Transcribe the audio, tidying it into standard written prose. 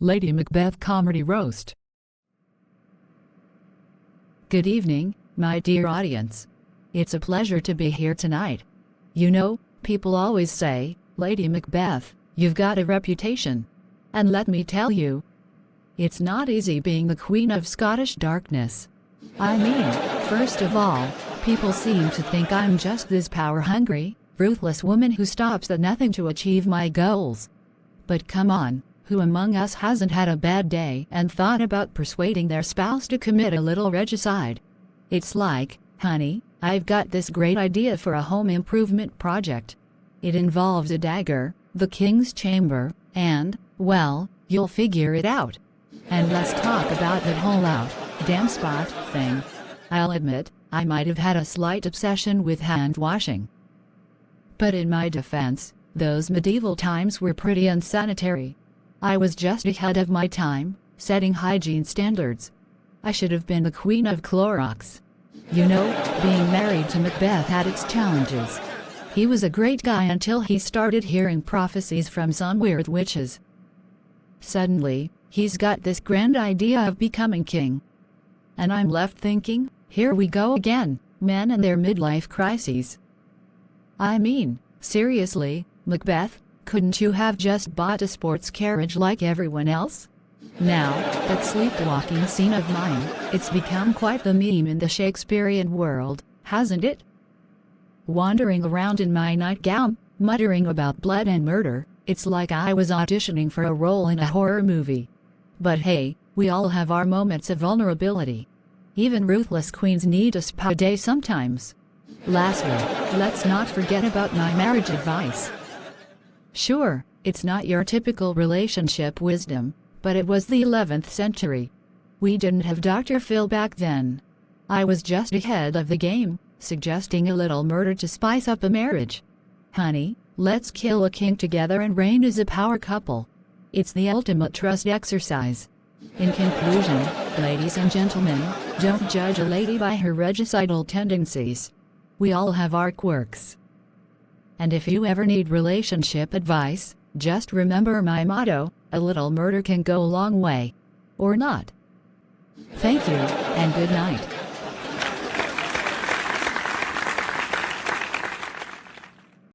Lady Macbeth Comedy Roast. Good evening, my dear audience. It's a pleasure to be here tonight. You know, people always say, Lady Macbeth, you've got a reputation. And let me tell you, it's not easy being the Queen of Scottish darkness. I mean, first of all, people seem to think I'm just this power-hungry, ruthless woman who stops at nothing to achieve my goals. But come on. Who among us hasn't had a bad day and thought about persuading their spouse to commit a little regicide? It's like, honey, I've got this great idea for a home improvement project. It involves a dagger, the king's chamber, and, well, you'll figure it out. And let's talk about that whole damn spot thing. I'll admit, I might have had a slight obsession with hand washing. But in my defense, those medieval times were pretty unsanitary. I was just ahead of my time, setting hygiene standards. I should have been the queen of Clorox. You know, being married to Macbeth had its challenges. He was a great guy until he started hearing prophecies from some weird witches. Suddenly, he's got this grand idea of becoming king. And I'm left thinking, here we go again, men and their midlife crises. I mean, seriously, Macbeth, couldn't you have just bought a sports carriage like everyone else? Now, that sleepwalking scene of mine, it's become quite the meme in the Shakespearean world, hasn't it? Wandering around in my nightgown, muttering about blood and murder, it's like I was auditioning for a role in a horror movie. But hey, we all have our moments of vulnerability. Even ruthless queens need a spa day sometimes. Lastly, let's not forget about my marriage advice. Sure, it's not your typical relationship wisdom, but it was the 11th century. We didn't have Dr. Phil back then. I was just ahead of the game, suggesting a little murder to spice up a marriage. Honey, let's kill a king together and reign as a power couple. It's the ultimate trust exercise. In conclusion, ladies and gentlemen, don't judge a lady by her regicidal tendencies. We all have our quirks. And if you ever need relationship advice, just remember my motto, a little murder can go a long way. Or not. Thank you, and good night.